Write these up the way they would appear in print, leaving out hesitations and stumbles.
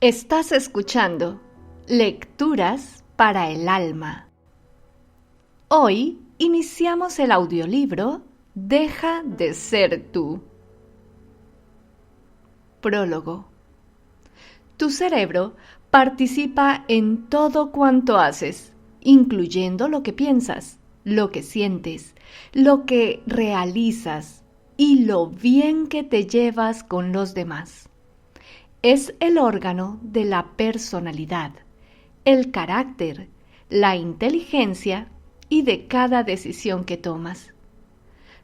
Estás escuchando Lecturas para el Alma. Hoy iniciamos el audiolibro Deja de ser tú. Prólogo. Tu cerebro participa en todo cuanto haces, incluyendo lo que piensas, lo que sientes, lo que realizas y lo bien que te llevas con los demás. Es el órgano de la personalidad, el carácter, la inteligencia y de cada decisión que tomas.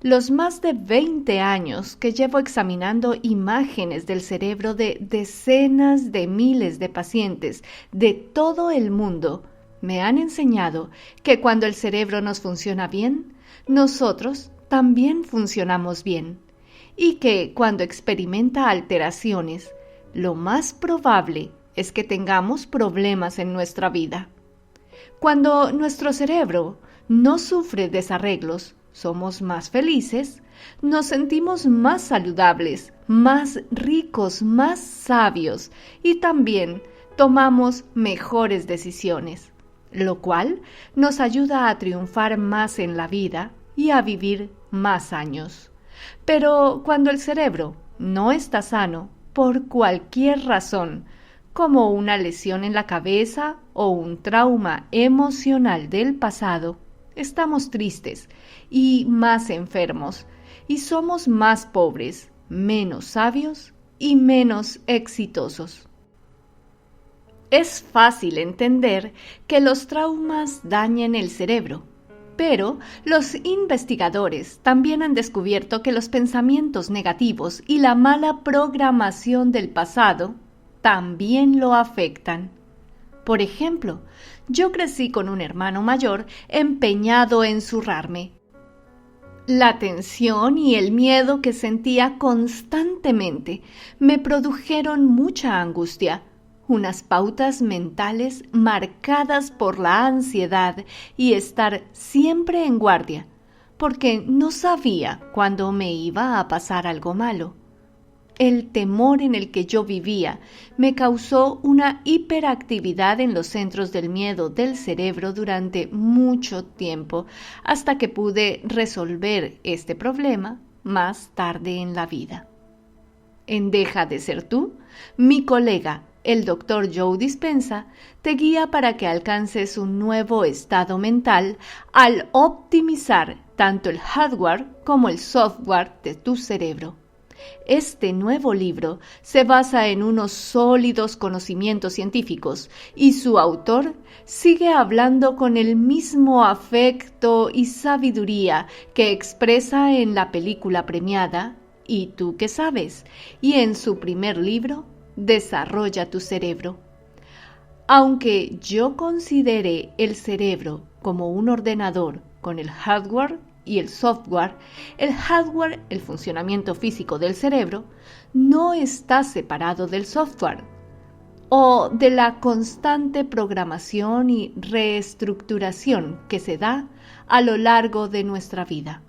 Los más de 20 años que llevo examinando imágenes del cerebro de decenas de miles de pacientes de todo el mundo me han enseñado que cuando el cerebro nos funciona bien, nosotros también funcionamos bien, y que cuando experimenta alteraciones, lo más probable es que tengamos problemas en nuestra vida. Cuando nuestro cerebro no sufre desarreglos, somos más felices, nos sentimos más saludables, más ricos, más sabios y también tomamos mejores decisiones, lo cual nos ayuda a triunfar más en la vida y a vivir más años. Pero cuando el cerebro no está sano, por cualquier razón, como una lesión en la cabeza o un trauma emocional del pasado, estamos tristes y más enfermos, y somos más pobres, menos sabios y menos exitosos. Es fácil entender que los traumas dañen el cerebro, pero los investigadores también han descubierto que los pensamientos negativos y la mala programación del pasado también lo afectan. Por ejemplo, yo crecí con un hermano mayor empeñado en zurrarme. La tensión y el miedo que sentía constantemente me produjeron mucha angustia, unas pautas mentales marcadas por la ansiedad y estar siempre en guardia, porque no sabía cuándo me iba a pasar algo malo. El temor en el que yo vivía me causó una hiperactividad en los centros del miedo del cerebro durante mucho tiempo, hasta que pude resolver este problema más tarde en la vida. En Deja de ser tú, mi colega, el Dr. Joe Dispenza, te guía para que alcances un nuevo estado mental al optimizar tanto el hardware como el software de tu cerebro. Este nuevo libro se basa en unos sólidos conocimientos científicos y su autor sigue hablando con el mismo afecto y sabiduría que expresa en la película premiada ¿Y tú qué sabes? Y en su primer libro, Desarrolla tu cerebro. Aunque yo considere el cerebro como un ordenador con el hardware y el software, el hardware, el funcionamiento físico del cerebro, no está separado del software o de la constante programación y reestructuración que se da a lo largo de nuestra vida.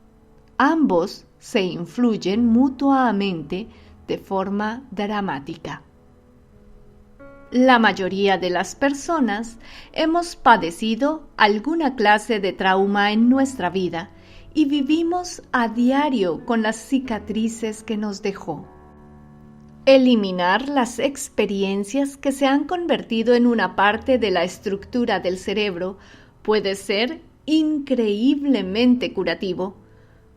Ambos se influyen mutuamente de forma dramática. La mayoría de las personas hemos padecido alguna clase de trauma en nuestra vida y vivimos a diario con las cicatrices que nos dejó. Eliminar las experiencias que se han convertido en una parte de la estructura del cerebro puede ser increíblemente curativo.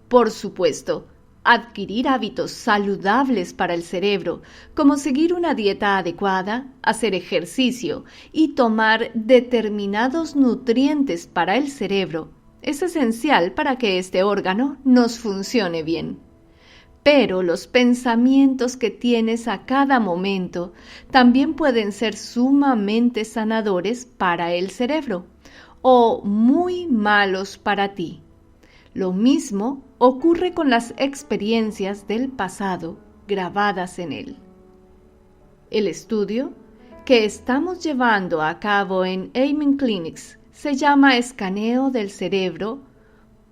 Por supuesto, adquirir hábitos saludables para el cerebro, como seguir una dieta adecuada, hacer ejercicio y tomar determinados nutrientes para el cerebro, es esencial para que este órgano nos funcione bien. Pero los pensamientos que tienes a cada momento también pueden ser sumamente sanadores para el cerebro o muy malos para ti. Lo mismo ocurre con las experiencias del pasado grabadas en él. El estudio que estamos llevando a cabo en Amen Clinics se llama Escaneo del Cerebro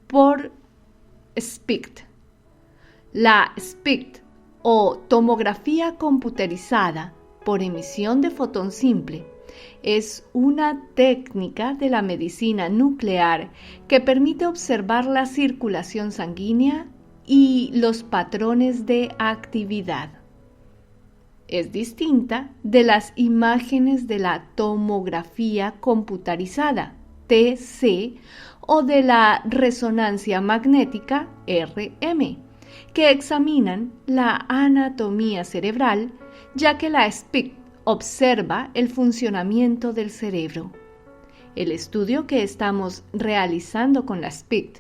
por SPECT. La SPECT o tomografía computerizada por emisión de fotón simple. Es una técnica de la medicina nuclear que permite observar la circulación sanguínea y los patrones de actividad. Es distinta de las imágenes de la tomografía computarizada, TC, o de la resonancia magnética, RM, que examinan la anatomía cerebral, ya que la SPECT observa el funcionamiento del cerebro. El estudio que estamos realizando con la SPECT,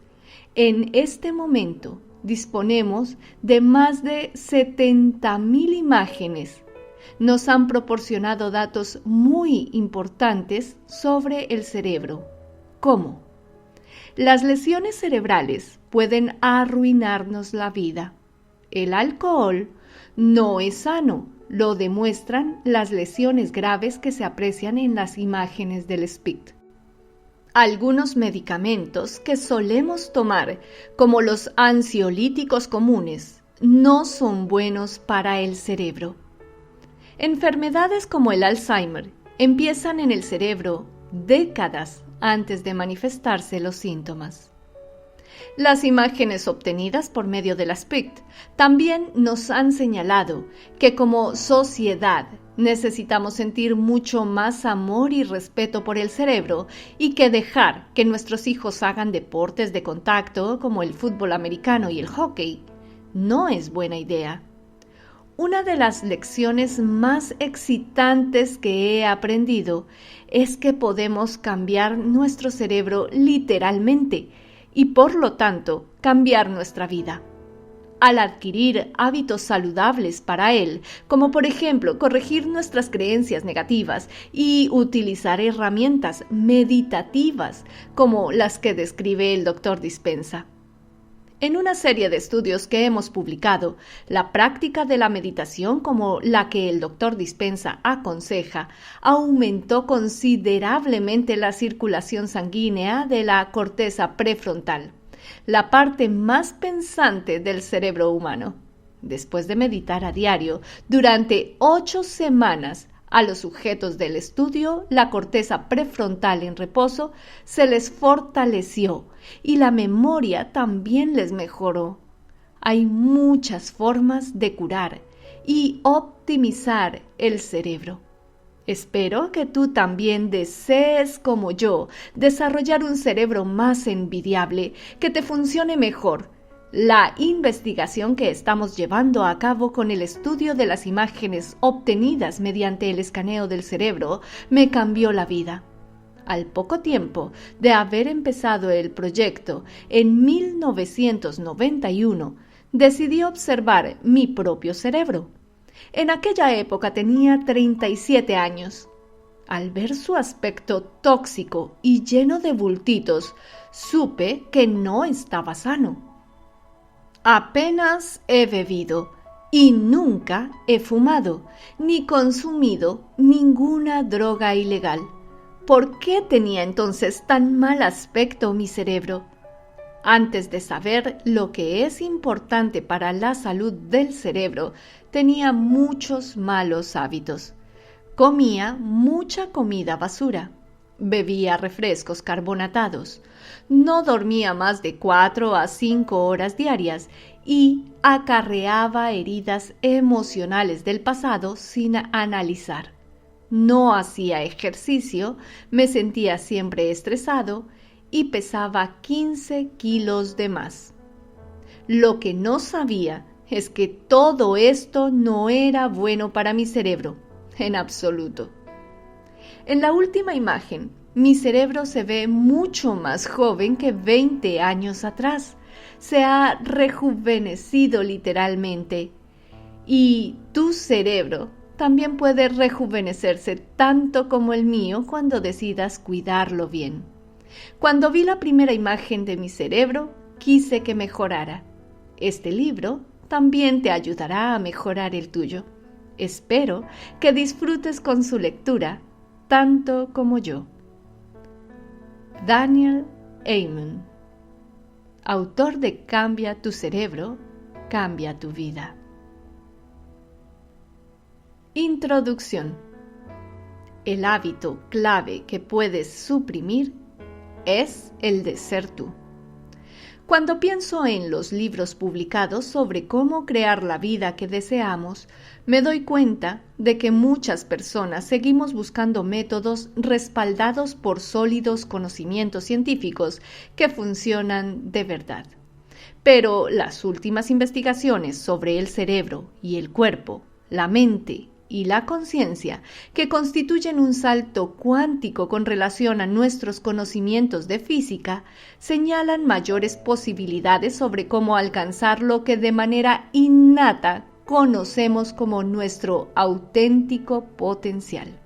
en este momento disponemos de más de 70,000 imágenes. Nos han proporcionado datos muy importantes sobre el cerebro. ¿Cómo? Las lesiones cerebrales pueden arruinarnos la vida. El alcohol no es sano, lo demuestran las lesiones graves que se aprecian en las imágenes del SPECT. Algunos medicamentos que solemos tomar, como los ansiolíticos comunes, no son buenos para el cerebro. Enfermedades como el Alzheimer empiezan en el cerebro décadas antes de manifestarse los síntomas. Las imágenes obtenidas por medio de la SPECT también nos han señalado que como sociedad necesitamos sentir mucho más amor y respeto por el cerebro y que dejar que nuestros hijos hagan deportes de contacto como el fútbol americano y el hockey no es buena idea. Una de las lecciones más excitantes que he aprendido es que podemos cambiar nuestro cerebro literalmente y por lo tanto cambiar nuestra vida. Al adquirir hábitos saludables para él, como por ejemplo corregir nuestras creencias negativas y utilizar herramientas meditativas como las que describe el Dr. Dispenza. En una serie de estudios que hemos publicado, la práctica de la meditación como la que el Dr. Dispenza aconseja aumentó considerablemente la circulación sanguínea de la corteza prefrontal, la parte más pensante del cerebro humano. Después de meditar a diario durante 8 semanas, a los sujetos del estudio, la corteza prefrontal en reposo se les fortaleció y la memoria también les mejoró. Hay muchas formas de curar y optimizar el cerebro. Espero que tú también desees, como yo, desarrollar un cerebro más envidiable, que te funcione mejor. La investigación que estamos llevando a cabo con el estudio de las imágenes obtenidas mediante el escaneo del cerebro me cambió la vida. Al poco tiempo de haber empezado el proyecto, en 1991, decidí observar mi propio cerebro. En aquella época tenía 37 años. Al ver su aspecto tóxico y lleno de bultitos, supe que no estaba sano. Apenas he bebido y nunca he fumado ni consumido ninguna droga ilegal. ¿Por qué tenía entonces tan mal aspecto mi cerebro? Antes de saber lo que es importante para la salud del cerebro, tenía muchos malos hábitos. Comía mucha comida basura. Bebía refrescos carbonatados. No dormía más de 4 a 5 horas diarias y acarreaba heridas emocionales del pasado sin analizar. No hacía ejercicio, me sentía siempre estresado y pesaba 15 kilos de más. Lo que no sabía es que todo esto no era bueno para mi cerebro, en absoluto. En la última imagen, mi cerebro se ve mucho más joven que 20 años atrás. Se ha rejuvenecido literalmente. Y tu cerebro también puede rejuvenecerse tanto como el mío cuando decidas cuidarlo bien. Cuando vi la primera imagen de mi cerebro, quise que mejorara. Este libro también te ayudará a mejorar el tuyo. Espero que disfrutes con su lectura tanto como yo. Daniel Amen, autor de Cambia tu cerebro, cambia tu vida. Introducción. El hábito clave que puedes suprimir es el de ser tú. Cuando pienso en los libros publicados sobre cómo crear la vida que deseamos, me doy cuenta de que muchas personas seguimos buscando métodos respaldados por sólidos conocimientos científicos que funcionan de verdad. Pero las últimas investigaciones sobre el cerebro y el cuerpo, la mente y la conciencia, que constituyen un salto cuántico con relación a nuestros conocimientos de física, señalan mayores posibilidades sobre cómo alcanzar lo que de manera innata conocemos como nuestro auténtico potencial.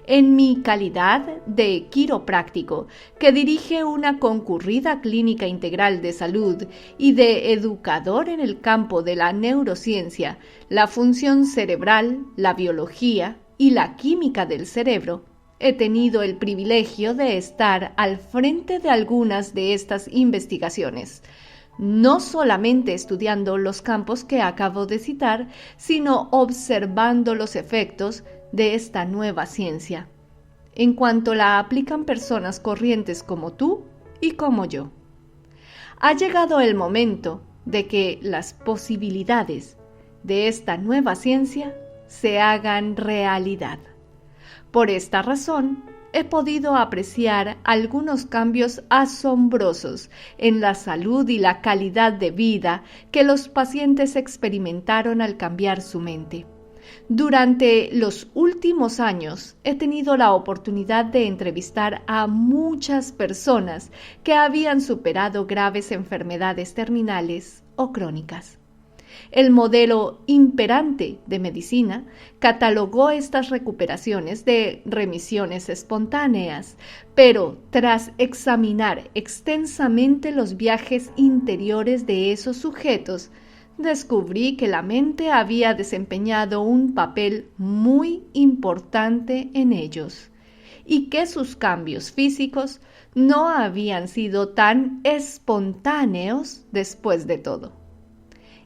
En mi calidad de quiropráctico, que dirige una concurrida clínica integral de salud, y de educador en el campo de la neurociencia, la función cerebral, la biología y la química del cerebro, he tenido el privilegio de estar al frente de algunas de estas investigaciones, no solamente estudiando los campos que acabo de citar, sino observando los efectos de esta nueva ciencia, en cuanto la aplican personas corrientes como tú y como yo. Ha llegado el momento de que las posibilidades de esta nueva ciencia se hagan realidad. Por esta razón, he podido apreciar algunos cambios asombrosos en la salud y la calidad de vida que los pacientes experimentaron al cambiar su mente. Durante los últimos años he tenido la oportunidad de entrevistar a muchas personas que habían superado graves enfermedades terminales o crónicas. El modelo imperante de medicina catalogó estas recuperaciones de remisiones espontáneas, pero tras examinar extensamente los viajes interiores de esos sujetos, descubrí que la mente había desempeñado un papel muy importante en ellos y que sus cambios físicos no habían sido tan espontáneos después de todo.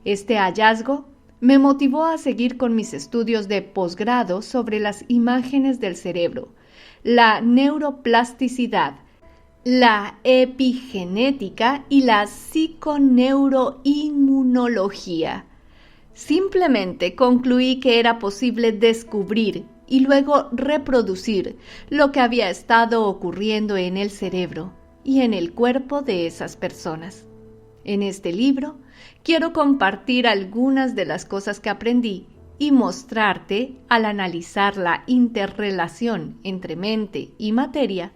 Este hallazgo me motivó a seguir con mis estudios de posgrado sobre las imágenes del cerebro, la neuroplasticidad, la epigenética y la psiconeuroinmunología. Simplemente concluí que era posible descubrir y luego reproducir lo que había estado ocurriendo en el cerebro y en el cuerpo de esas personas. En este libro quiero compartir algunas de las cosas que aprendí y mostrarte, al analizar la interrelación entre mente y materia,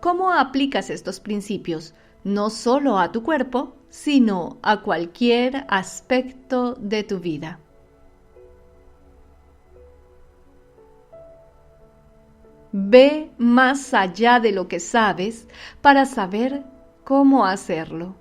cómo aplicas estos principios no solo a tu cuerpo, sino a cualquier aspecto de tu vida. Ve más allá de lo que sabes para saber cómo hacerlo.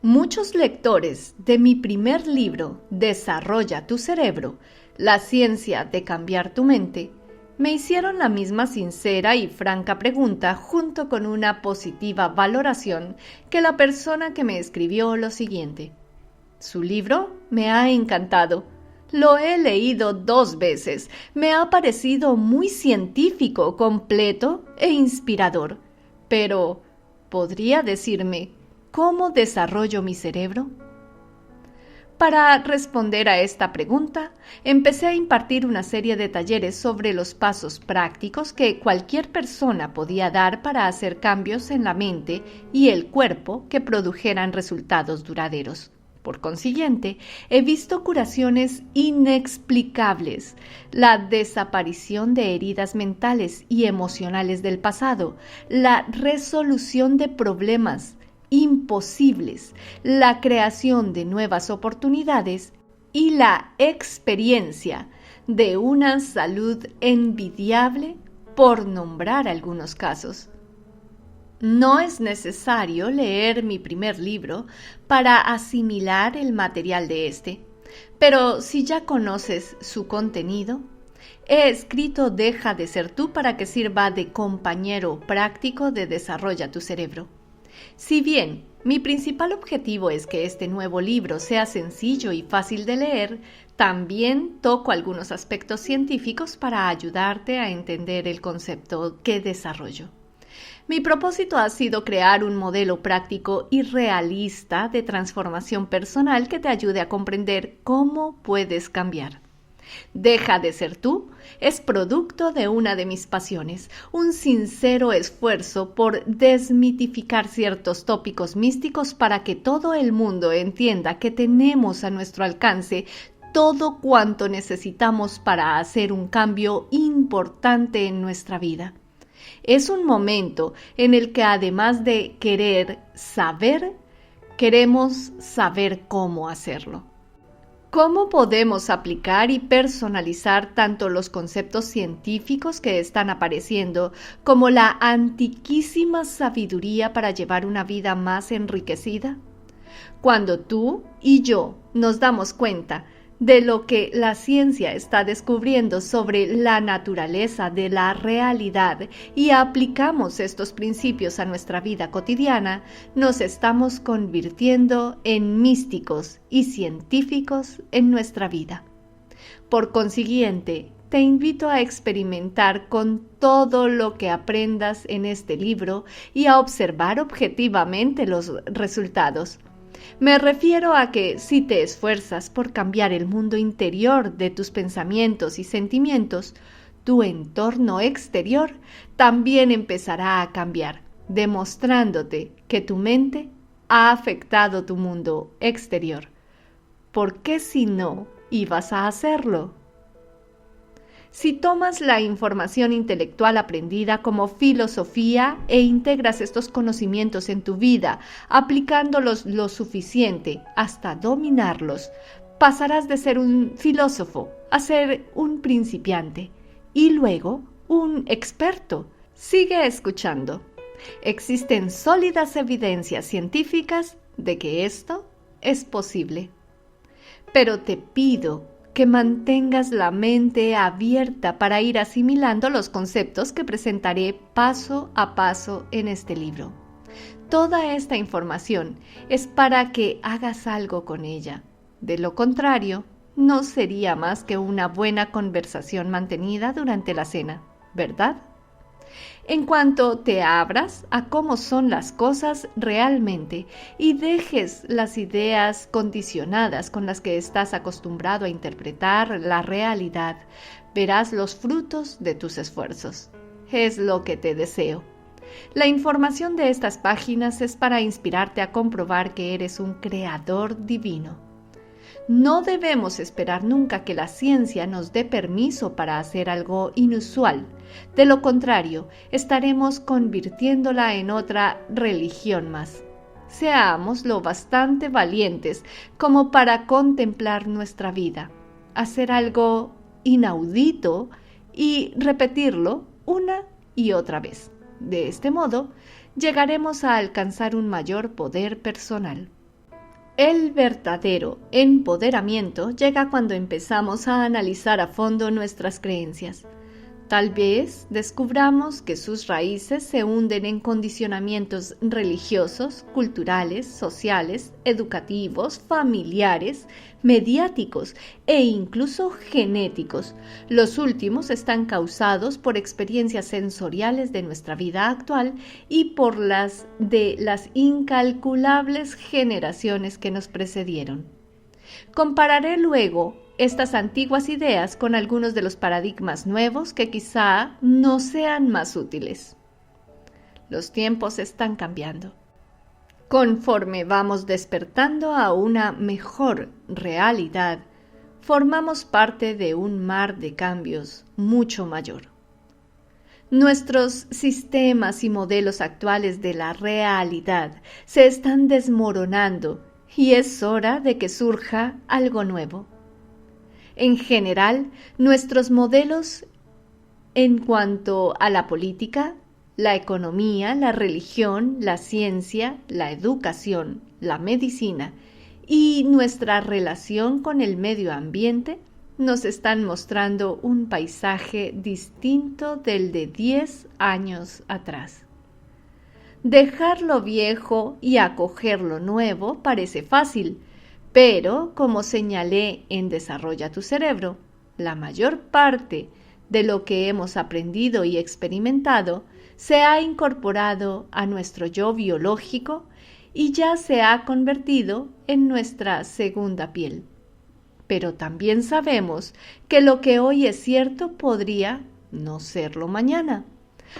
Muchos lectores de mi primer libro, Desarrolla tu cerebro, la ciencia de cambiar tu mente, me hicieron la misma sincera y franca pregunta junto con una positiva valoración que la persona que me escribió lo siguiente: su libro me ha encantado. Lo he leído 2 veces. Me ha parecido muy científico, completo e inspirador. Pero, ¿podría decirme cómo desarrollo mi cerebro? Para responder a esta pregunta, empecé a impartir una serie de talleres sobre los pasos prácticos que cualquier persona podía dar para hacer cambios en la mente y el cuerpo que produjeran resultados duraderos. Por consiguiente, he visto curaciones inexplicables, la desaparición de heridas mentales y emocionales del pasado, la resolución de problemas imposibles, la creación de nuevas oportunidades y la experiencia de una salud envidiable, por nombrar algunos casos. No es necesario leer mi primer libro para asimilar el material de este, pero si ya conoces su contenido, he escrito Deja de ser tú para que sirva de compañero práctico de Desarrolla tu cerebro. Si bien Mi principal objetivo es que este nuevo libro sea sencillo y fácil de leer. También toco algunos aspectos científicos para ayudarte a entender el concepto que desarrollo. Mi propósito ha sido crear un modelo práctico y realista de transformación personal que te ayude a comprender cómo puedes cambiar. Deja de ser tú es producto de una de mis pasiones, un sincero esfuerzo por desmitificar ciertos tópicos místicos para que todo el mundo entienda que tenemos a nuestro alcance todo cuanto necesitamos para hacer un cambio importante en nuestra vida. Es un momento en el que además de querer saber, queremos saber cómo hacerlo. ¿Cómo podemos aplicar y personalizar tanto los conceptos científicos que están apareciendo como la antiquísima sabiduría para llevar una vida más enriquecida? Cuando tú y yo nos damos cuenta de lo que la ciencia está descubriendo sobre la naturaleza de la realidad y aplicamos estos principios a nuestra vida cotidiana, nos estamos convirtiendo en místicos y científicos en nuestra vida. Por consiguiente, te invito a experimentar con todo lo que aprendas en este libro y a observar objetivamente los resultados. Me refiero a que si te esfuerzas por cambiar el mundo interior de tus pensamientos y sentimientos, tu entorno exterior también empezará a cambiar, demostrándote que tu mente ha afectado tu mundo exterior. ¿Por qué si no ibas a hacerlo? Si tomas la información intelectual aprendida como filosofía e integras estos conocimientos en tu vida, aplicándolos lo suficiente hasta dominarlos, pasarás de ser un filósofo a ser un principiante y luego un experto. Sigue escuchando. Existen sólidas evidencias científicas de que esto es posible. Pero te pido que mantengas la mente abierta para ir asimilando los conceptos que presentaré paso a paso en este libro. Toda esta información es para que hagas algo con ella. De lo contrario, no sería más que una buena conversación mantenida durante la cena, ¿verdad? En cuanto te abras a cómo son las cosas realmente y dejes las ideas condicionadas con las que estás acostumbrado a interpretar la realidad, verás los frutos de tus esfuerzos. Es lo que te deseo. La información de estas páginas es para inspirarte a comprobar que eres un creador divino. No debemos esperar nunca que la ciencia nos dé permiso para hacer algo inusual. De lo contrario, estaremos convirtiéndola en otra religión más. Seamos lo bastante valientes como para contemplar nuestra vida, hacer algo inaudito y repetirlo una y otra vez. De este modo, llegaremos a alcanzar un mayor poder personal. El verdadero empoderamiento llega cuando empezamos a analizar a fondo nuestras creencias. Tal vez descubramos que sus raíces se hunden en condicionamientos religiosos, culturales, sociales, educativos, familiares, mediáticos e incluso genéticos. Los últimos están causados por experiencias sensoriales de nuestra vida actual y por las de las incalculables generaciones que nos precedieron. Compararé luego estas antiguas ideas con algunos de los paradigmas nuevos que quizá no sean más útiles. Los tiempos están cambiando. Conforme vamos despertando a una mejor realidad, formamos parte de un mar de cambios mucho mayor. Nuestros sistemas y modelos actuales de la realidad se están desmoronando y es hora de que surja algo nuevo. En general, nuestros modelos en cuanto a la política, la economía, la religión, la ciencia, la educación, la medicina y nuestra relación con el medio ambiente nos están mostrando un paisaje distinto del de 10 años atrás. Dejar lo viejo y acoger lo nuevo parece fácil, pero, como señalé en Desarrolla tu cerebro, la mayor parte de lo que hemos aprendido y experimentado se ha incorporado a nuestro yo biológico y ya se ha convertido en nuestra segunda piel. Pero también sabemos que lo que hoy es cierto podría no serlo mañana.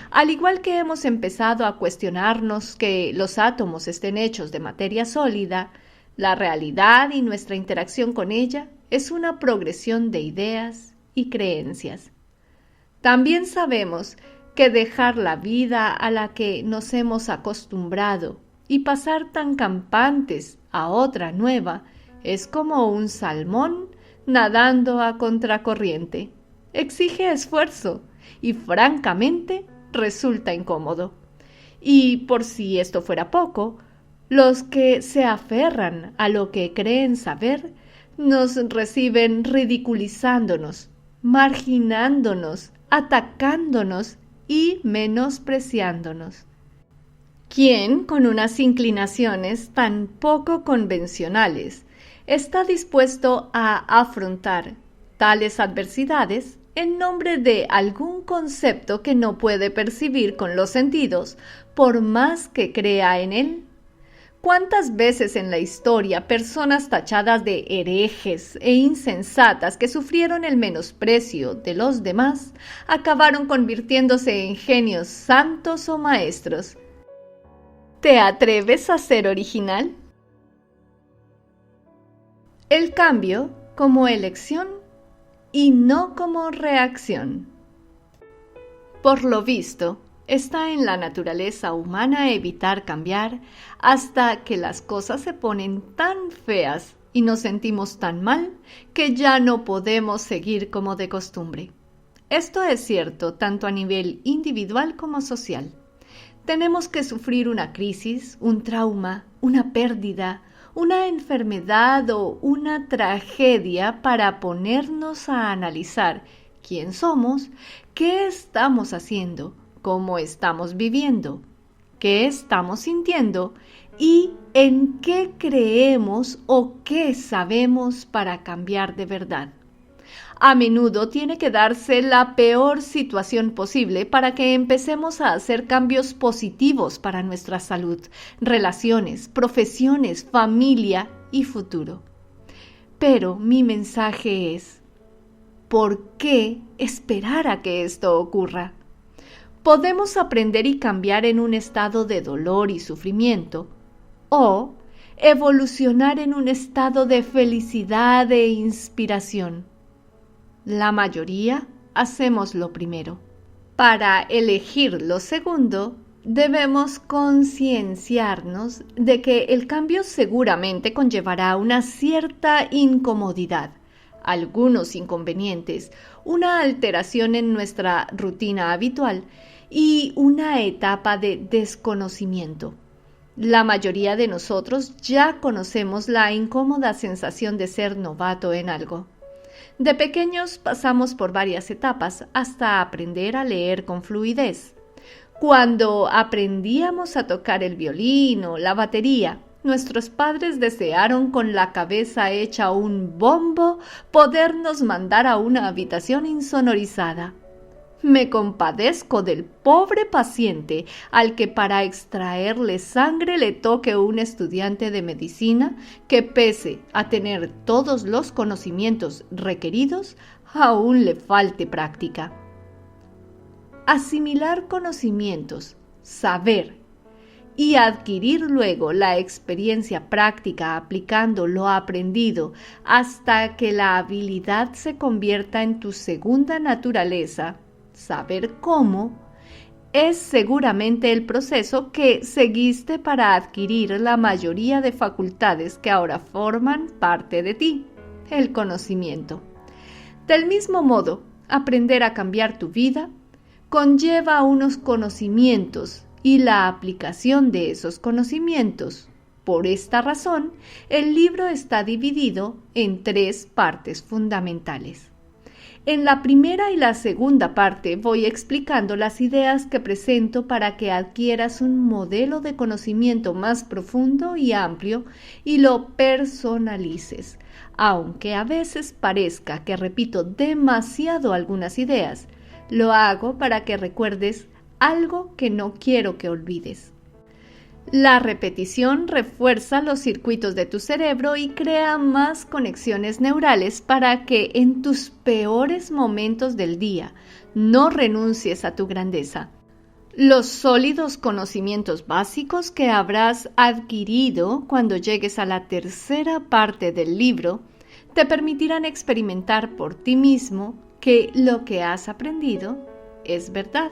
Al igual que hemos empezado a cuestionarnos que los átomos estén hechos de materia sólida, la realidad y nuestra interacción con ella es una progresión de ideas y creencias. También sabemos que dejar la vida a la que nos hemos acostumbrado y pasar tan campantes a otra nueva es como un salmón nadando a contracorriente. Exige esfuerzo y francamente resulta incómodo. Y por si esto fuera poco, los que se aferran a lo que creen saber nos reciben ridiculizándonos, marginándonos, atacándonos y menospreciándonos. ¿Quién, con unas inclinaciones tan poco convencionales, está dispuesto a afrontar tales adversidades en nombre de algún concepto que no puede percibir con los sentidos, por más que crea en él? ¿Cuántas veces en la historia personas tachadas de herejes e insensatas que sufrieron el menosprecio de los demás acabaron convirtiéndose en genios santos o maestros? ¿Te atreves a ser original? El cambio como elección y no como reacción. Por lo visto, está en la naturaleza humana evitar cambiar hasta que las cosas se ponen tan feas y nos sentimos tan mal que ya no podemos seguir como de costumbre. Esto es cierto tanto a nivel individual como social. Tenemos que sufrir una crisis, un trauma, una pérdida, una enfermedad o una tragedia para ponernos a analizar quién somos, qué estamos haciendo, cómo estamos viviendo, qué estamos sintiendo y en qué creemos o qué sabemos para cambiar de verdad. A menudo tiene que darse la peor situación posible para que empecemos a hacer cambios positivos para nuestra salud, relaciones, profesiones, familia y futuro. Pero mi mensaje es, ¿por qué esperar a que esto ocurra? Podemos aprender y cambiar en un estado de dolor y sufrimiento, o evolucionar en un estado de felicidad e inspiración. La mayoría hacemos lo primero. Para elegir lo segundo, debemos concienciarnos de que el cambio seguramente conllevará una cierta incomodidad, algunos inconvenientes, una alteración en nuestra rutina habitual y una etapa de desconocimiento. La mayoría de nosotros ya conocemos la incómoda sensación de ser novato en algo. De pequeños pasamos por varias etapas hasta aprender a leer con fluidez. Cuando aprendíamos a tocar el violín o la batería, nuestros padres desearon con la cabeza hecha un bombo podernos mandar a una habitación insonorizada. Me compadezco del pobre paciente al que para extraerle sangre le toque un estudiante de medicina que, pese a tener todos los conocimientos requeridos, aún le falte práctica. Asimilar conocimientos, saber y adquirir luego la experiencia práctica aplicando lo aprendido hasta que la habilidad se convierta en tu segunda naturaleza. Saber cómo es seguramente el proceso que seguiste para adquirir la mayoría de facultades que ahora forman parte de ti, el conocimiento. Del mismo modo, aprender a cambiar tu vida conlleva unos conocimientos y la aplicación de esos conocimientos. Por esta razón, el libro está dividido en 3 partes fundamentales. En la primera y la segunda parte voy explicando las ideas que presento para que adquieras un modelo de conocimiento más profundo y amplio y lo personalices. Aunque a veces parezca que repito demasiado algunas ideas, lo hago para que recuerdes algo que no quiero que olvides. La repetición refuerza los circuitos de tu cerebro y crea más conexiones neurales para que en tus peores momentos del día no renuncies a tu grandeza. Los sólidos conocimientos básicos que habrás adquirido cuando llegues a la tercera parte del libro te permitirán experimentar por ti mismo que lo que has aprendido es verdad.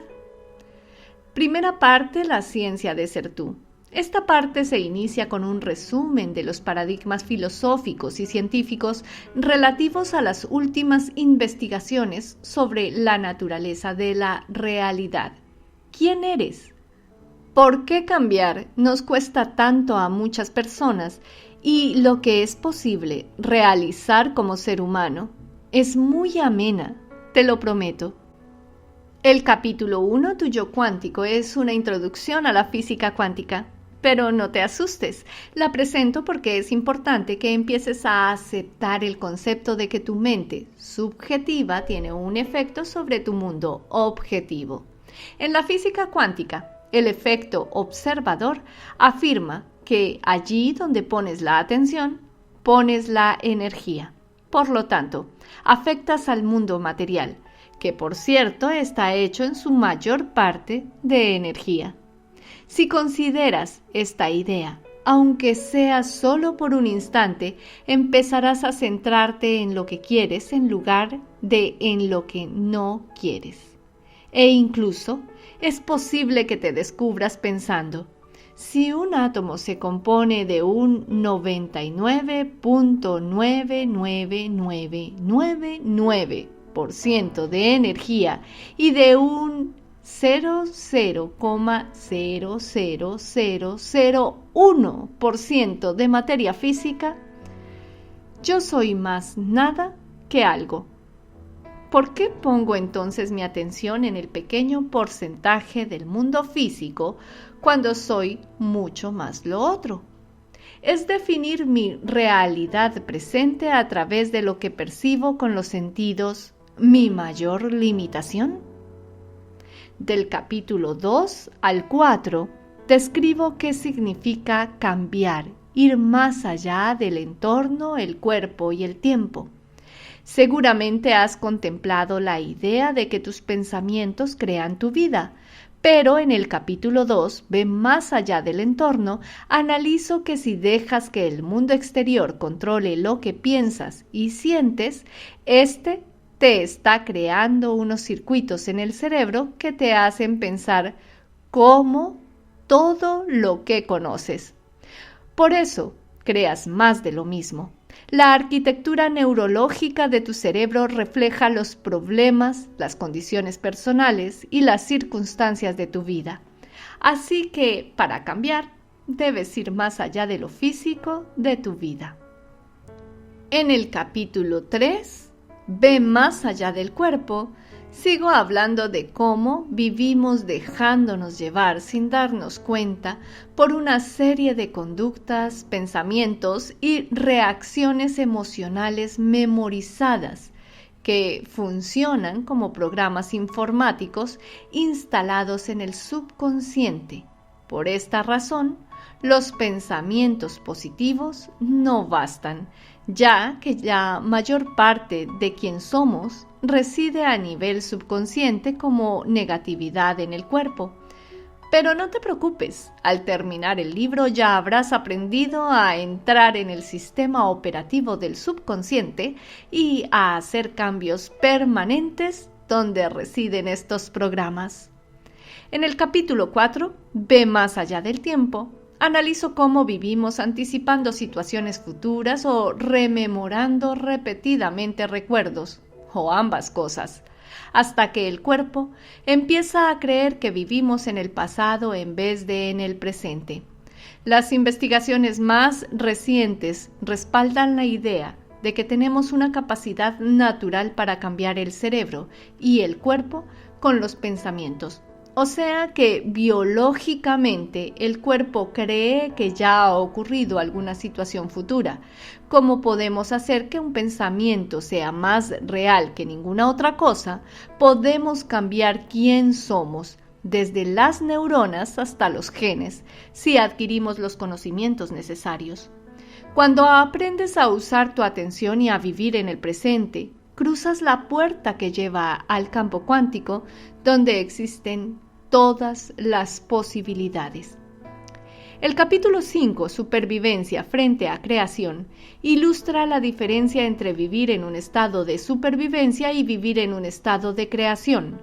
Primera parte, la ciencia de ser tú. Esta parte se inicia con un resumen de los paradigmas filosóficos y científicos relativos a las últimas investigaciones sobre la naturaleza de la realidad. ¿Quién eres? ¿Por qué cambiar nos cuesta tanto a muchas personas y lo que es posible realizar como ser humano es muy amena, te lo prometo? El capítulo 1, tu yo cuántico, es una introducción a la física cuántica. Pero no te asustes, la presento porque es importante que empieces a aceptar el concepto de que tu mente subjetiva tiene un efecto sobre tu mundo objetivo. En la física cuántica, el efecto observador afirma que allí donde pones la atención, pones la energía. Por lo tanto, afectas al mundo material, que por cierto está hecho en su mayor parte de energía. Si consideras esta idea, aunque sea solo por un instante, empezarás a centrarte en lo que quieres en lugar de en lo que no quieres. E incluso es posible que te descubras pensando, si un átomo se compone de un 99.99999% de energía y de un 0,000001% de materia física, yo soy más nada que algo. ¿Por qué pongo entonces mi atención en el pequeño porcentaje del mundo físico cuando soy mucho más lo otro? Es definir mi realidad presente a través de lo que percibo con los sentidos mi mayor limitación. Del capítulo 2 al 4, describo qué significa cambiar, ir más allá del entorno, el cuerpo y el tiempo. Seguramente has contemplado la idea de que tus pensamientos crean tu vida, pero en el capítulo 2, ve más allá del entorno, analizo que si dejas que el mundo exterior controle lo que piensas y sientes, te está creando unos circuitos en el cerebro que te hacen pensar como todo lo que conoces. Por eso, creas más de lo mismo. La arquitectura neurológica de tu cerebro refleja los problemas, las condiciones personales y las circunstancias de tu vida. Así que, para cambiar, debes ir más allá de lo físico de tu vida. En el capítulo 3, ve más allá del cuerpo, sigo hablando de cómo vivimos dejándonos llevar sin darnos cuenta por una serie de conductas, pensamientos y reacciones emocionales memorizadas que funcionan como programas informáticos instalados en el subconsciente. Por esta razón, los pensamientos positivos no bastan, ya que la mayor parte de quien somos reside a nivel subconsciente como negatividad en el cuerpo. Pero no te preocupes, al terminar el libro ya habrás aprendido a entrar en el sistema operativo del subconsciente y a hacer cambios permanentes donde residen estos programas. En el capítulo 4, ve más allá del tiempo. Analizo cómo vivimos anticipando situaciones futuras o rememorando repetidamente recuerdos, o ambas cosas, hasta que el cuerpo empieza a creer que vivimos en el pasado en vez de en el presente. Las investigaciones más recientes respaldan la idea de que tenemos una capacidad natural para cambiar el cerebro y el cuerpo con los pensamientos. O sea que biológicamente el cuerpo cree que ya ha ocurrido alguna situación futura. ¿Cómo podemos hacer que un pensamiento sea más real que ninguna otra cosa? Podemos cambiar quién somos, desde las neuronas hasta los genes, si adquirimos los conocimientos necesarios. Cuando aprendes a usar tu atención y a vivir en el presente, cruzas la puerta que lleva al campo cuántico, donde existen todas las posibilidades. El capítulo 5, Supervivencia frente a creación, ilustra la diferencia entre vivir en un estado de supervivencia y vivir en un estado de creación.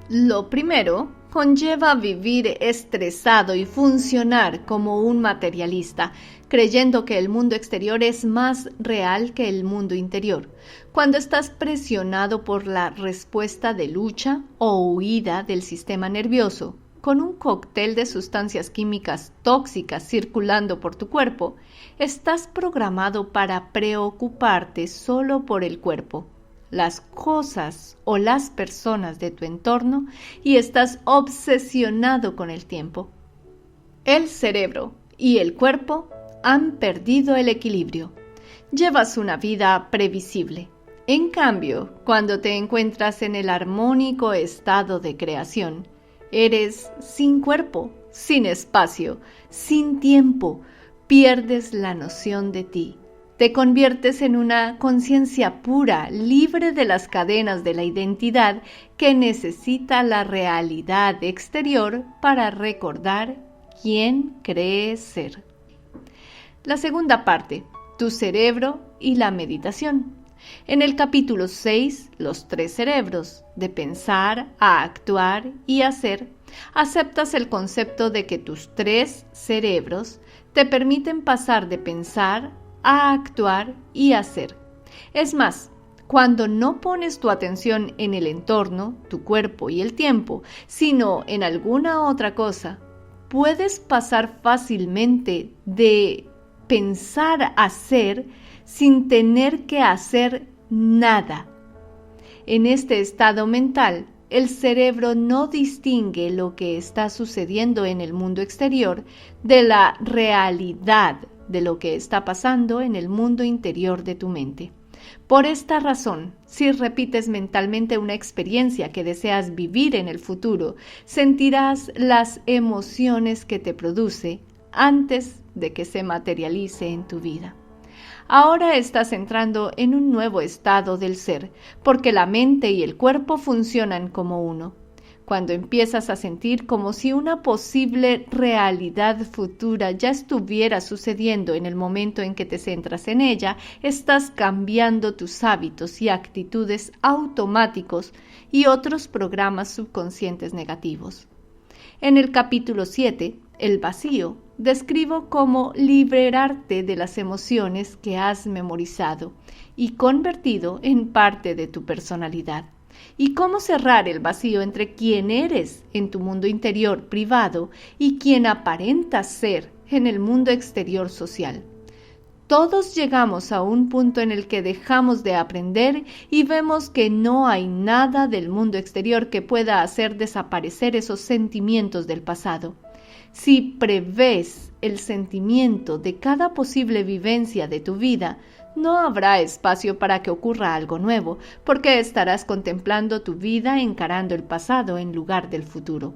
Lo primero conlleva vivir estresado y funcionar como un materialista, creyendo que el mundo exterior es más real que el mundo interior. Cuando estás presionado por la respuesta de lucha o huida del sistema nervioso, con un cóctel de sustancias químicas tóxicas circulando por tu cuerpo, estás programado para preocuparte solo por el cuerpo, las cosas o las personas de tu entorno y estás obsesionado con el tiempo. El cerebro y el cuerpo han perdido el equilibrio. Llevas una vida previsible. En cambio, cuando te encuentras en el armónico estado de creación, eres sin cuerpo, sin espacio, sin tiempo, pierdes la noción de ti. Te conviertes en una conciencia pura, libre de las cadenas de la identidad que necesita la realidad exterior para recordar quién crees ser. La segunda parte, tu cerebro y la meditación. En el capítulo 6, los 3 cerebros, de pensar, a actuar y hacer, aceptas el concepto de que tus 3 cerebros te permiten pasar de pensar a actuar y hacer. Es más, cuando no pones tu atención en el entorno, tu cuerpo y el tiempo, sino en alguna otra cosa, puedes pasar fácilmente de pensar a hacer sin tener que hacer nada. En este estado mental, el cerebro no distingue lo que está sucediendo en el mundo exterior de la realidad de lo que está pasando en el mundo interior de tu mente. Por esta razón, si repites mentalmente una experiencia que deseas vivir en el futuro, sentirás las emociones que te produce antes de que se materialice en tu vida. Ahora estás entrando en un nuevo estado del ser, porque la mente y el cuerpo funcionan como uno. Cuando empiezas a sentir como si una posible realidad futura ya estuviera sucediendo en el momento en que te centras en ella, estás cambiando tus hábitos y actitudes automáticos y otros programas subconscientes negativos. En el capítulo 7, El vacío, describo cómo liberarte de las emociones que has memorizado y convertido en parte de tu personalidad, y cómo cerrar el vacío entre quién eres en tu mundo interior privado y quién aparentas ser en el mundo exterior social. Todos llegamos a un punto en el que dejamos de aprender y vemos que no hay nada del mundo exterior que pueda hacer desaparecer esos sentimientos del pasado. Si prevés el sentimiento de cada posible vivencia de tu vida, no habrá espacio para que ocurra algo nuevo, porque estarás contemplando tu vida encarando el pasado en lugar del futuro.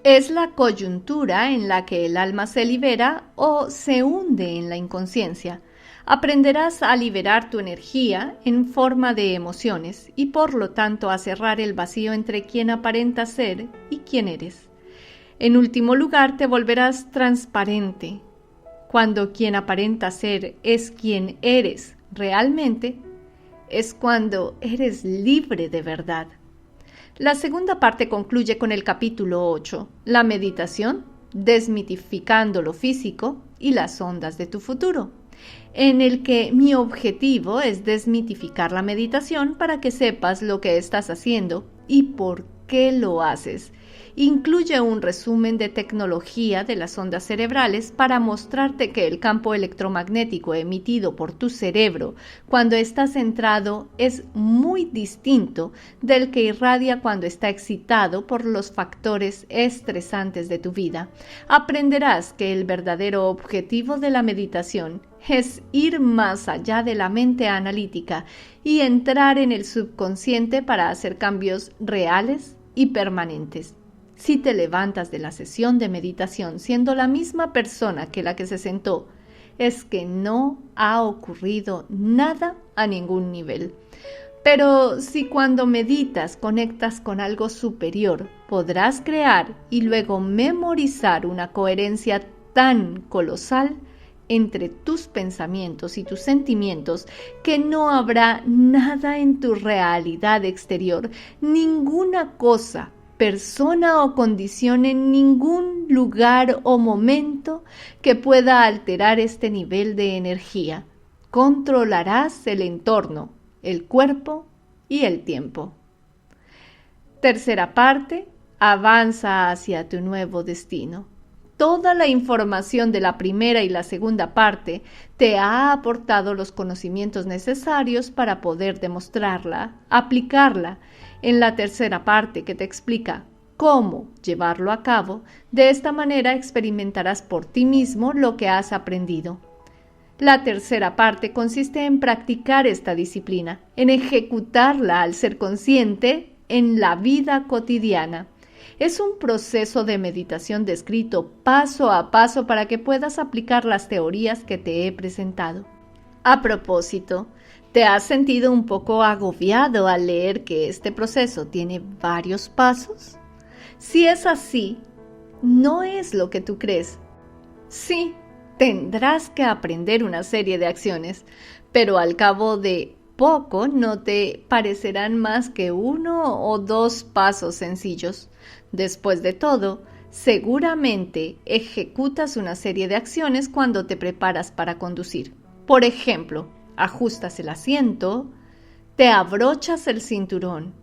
Es la coyuntura en la que el alma se libera o se hunde en la inconsciencia. Aprenderás a liberar tu energía en forma de emociones y por lo tanto a cerrar el vacío entre quien aparentas ser y quién eres. En último lugar, te volverás transparente. Cuando quien aparenta ser es quien eres realmente, es cuando eres libre de verdad. La segunda parte concluye con el capítulo 8, la meditación, desmitificando lo físico y las ondas de tu futuro, en el que mi objetivo es desmitificar la meditación para que sepas lo que estás haciendo y por qué lo haces, incluye un resumen de tecnología de las ondas cerebrales para mostrarte que el campo electromagnético emitido por tu cerebro cuando está centrado es muy distinto del que irradia cuando está excitado por los factores estresantes de tu vida. Aprenderás que el verdadero objetivo de la meditación es ir más allá de la mente analítica y entrar en el subconsciente para hacer cambios reales y permanentes. Si te levantas de la sesión de meditación siendo la misma persona que la que se sentó, es que no ha ocurrido nada a ningún nivel. Pero si cuando meditas conectas con algo superior, podrás crear y luego memorizar una coherencia tan colosal entre tus pensamientos y tus sentimientos que no habrá nada en tu realidad exterior, ninguna cosa, persona o condición en ningún lugar o momento que pueda alterar este nivel de energía. Controlarás el entorno, el cuerpo y el tiempo. Tercera parte, avanza hacia tu nuevo destino. Toda la información de la primera y la segunda parte te ha aportado los conocimientos necesarios para poder demostrarla, aplicarla. En la tercera parte que te explica cómo llevarlo a cabo, de esta manera experimentarás por ti mismo lo que has aprendido. La tercera parte consiste en practicar esta disciplina, en ejecutarla al ser consciente en la vida cotidiana. Es un proceso de meditación descrito paso a paso para que puedas aplicar las teorías que te he presentado. A propósito, ¿te has sentido un poco agobiado al leer que este proceso tiene varios pasos? Si es así, no es lo que tú crees. Sí, tendrás que aprender una serie de acciones, pero al cabo de poco no te parecerán más que 1 o 2 pasos sencillos. Después de todo, seguramente ejecutas una serie de acciones cuando te preparas para conducir. Por ejemplo, ajustas el asiento, te abrochas el cinturón,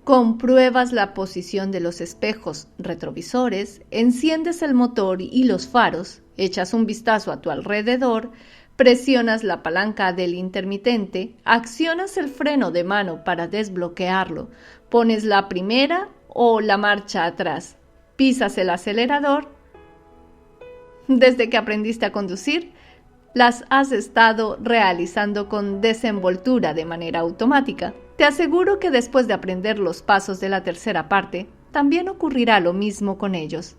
compruebas la posición de los espejos retrovisores, enciendes el motor y los faros, echas un vistazo a tu alrededor, presionas la palanca del intermitente, accionas el freno de mano para desbloquearlo, pones la primera o la marcha atrás, pisas el acelerador. Desde que aprendiste a conducir, las has estado realizando con desenvoltura de manera automática. Te aseguro que después de aprender los pasos de la tercera parte, también ocurrirá lo mismo con ellos.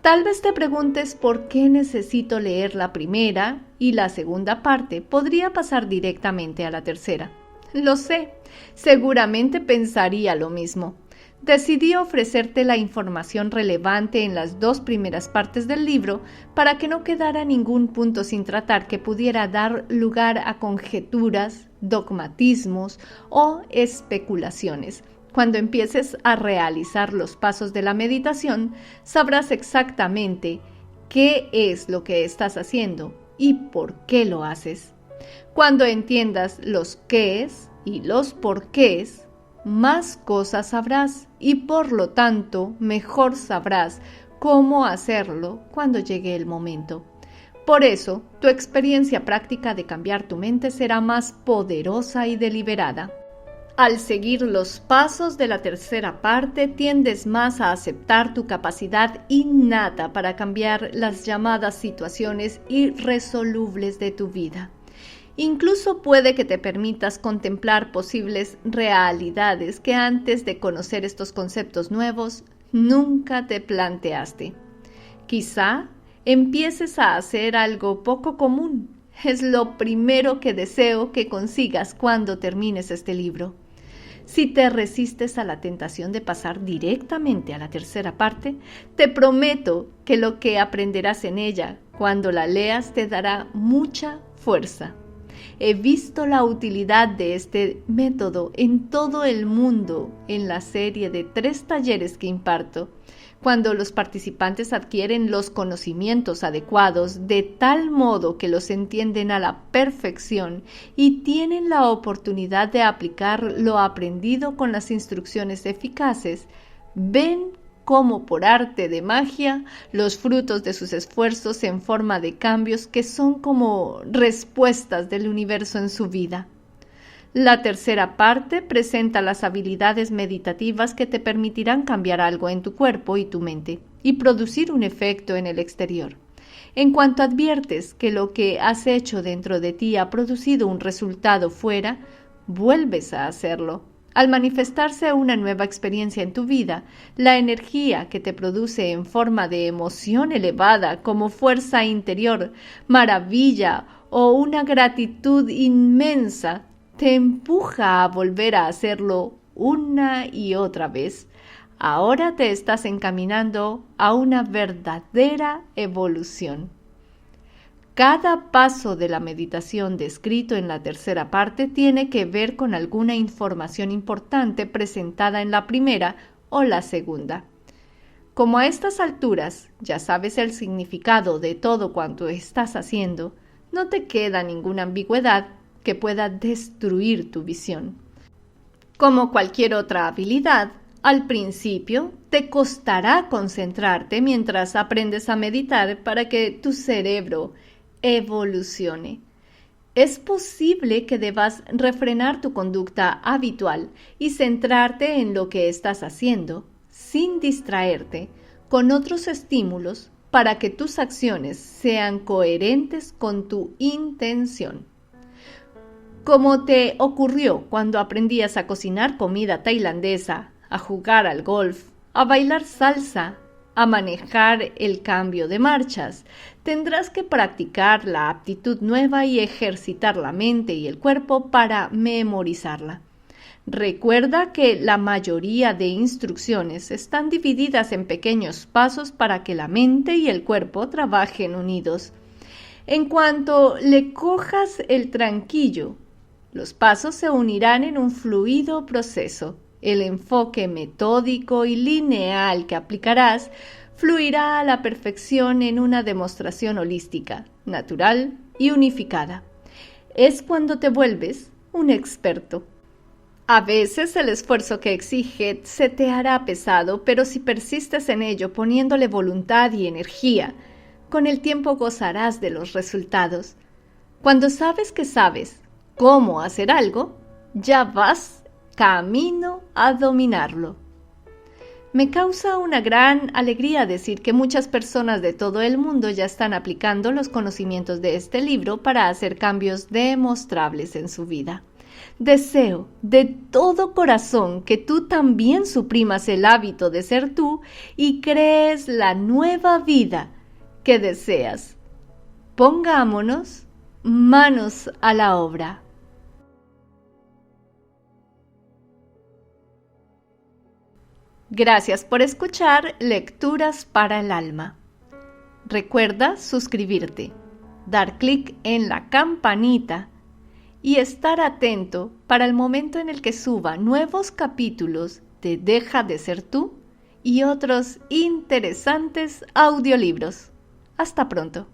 Tal vez te preguntes por qué necesito leer la primera y la segunda parte. Podría pasar directamente a la tercera. Lo sé, seguramente pensaría lo mismo. Decidí ofrecerte la información relevante en las 2 primeras partes del libro para que no quedara ningún punto sin tratar que pudiera dar lugar a conjeturas, dogmatismos o especulaciones. Cuando empieces a realizar los pasos de la meditación, sabrás exactamente qué es lo que estás haciendo y por qué lo haces. Cuando entiendas los qués y los porqués, más cosas sabrás y por lo tanto mejor sabrás cómo hacerlo cuando llegue el momento. Por eso, tu experiencia práctica de cambiar tu mente será más poderosa y deliberada. Al seguir los pasos de la tercera parte, tiendes más a aceptar tu capacidad innata para cambiar las llamadas situaciones irresolubles de tu vida. Incluso puede que te permitas contemplar posibles realidades que antes de conocer estos conceptos nuevos nunca te planteaste. Quizá empieces a hacer algo poco común. Es lo primero que deseo que consigas cuando termines este libro. Si te resistes a la tentación de pasar directamente a la tercera parte, te prometo que lo que aprenderás en ella cuando la leas te dará mucha fuerza. He visto la utilidad de este método en todo el mundo en la serie de 3 talleres que imparto. Cuando los participantes adquieren los conocimientos adecuados de tal modo que los entienden a la perfección y tienen la oportunidad de aplicar lo aprendido con las instrucciones eficaces, ven como por arte de magia, los frutos de sus esfuerzos en forma de cambios que son como respuestas del universo en su vida. La tercera parte presenta las habilidades meditativas que te permitirán cambiar algo en tu cuerpo y tu mente y producir un efecto en el exterior. En cuanto adviertes que lo que has hecho dentro de ti ha producido un resultado fuera, vuelves a hacerlo. Al manifestarse una nueva experiencia en tu vida, la energía que te produce en forma de emoción elevada como fuerza interior, maravilla o una gratitud inmensa, te empuja a volver a hacerlo una y otra vez. Ahora te estás encaminando a una verdadera evolución. Cada paso de la meditación descrito en la tercera parte tiene que ver con alguna información importante presentada en la primera o la segunda. Como a estas alturas ya sabes el significado de todo cuanto estás haciendo, no te queda ninguna ambigüedad que pueda destruir tu visión. Como cualquier otra habilidad, al principio te costará concentrarte mientras aprendes a meditar para que tu cerebro evolucione. Es posible que debas refrenar tu conducta habitual y centrarte en lo que estás haciendo, sin distraerte con otros estímulos para que tus acciones sean coherentes con tu intención. Como te ocurrió cuando aprendías a cocinar comida tailandesa, a jugar al golf, a bailar salsa, a manejar el cambio de marchas, tendrás que practicar la aptitud nueva y ejercitar la mente y el cuerpo para memorizarla. Recuerda que la mayoría de instrucciones están divididas en pequeños pasos para que la mente y el cuerpo trabajen unidos. En cuanto le cojas el tranquillo, los pasos se unirán en un fluido proceso. El enfoque metódico y lineal que aplicarás fluirá a la perfección en una demostración holística, natural y unificada. Es cuando te vuelves un experto. A veces el esfuerzo que exige se te hará pesado, pero si persistes en ello poniéndole voluntad y energía, con el tiempo gozarás de los resultados. Cuando sabes que sabes cómo hacer algo, ya vas camino a dominarlo. Me causa una gran alegría decir que muchas personas de todo el mundo ya están aplicando los conocimientos de este libro para hacer cambios demostrables en su vida. Deseo de todo corazón que tú también suprimas el hábito de ser tú y crees la nueva vida que deseas. Pongámonos manos a la obra. Gracias por escuchar Lecturas para el Alma. Recuerda suscribirte, dar clic en la campanita y estar atento para el momento en el que suba nuevos capítulos de Deja de ser tú y otros interesantes audiolibros. Hasta pronto.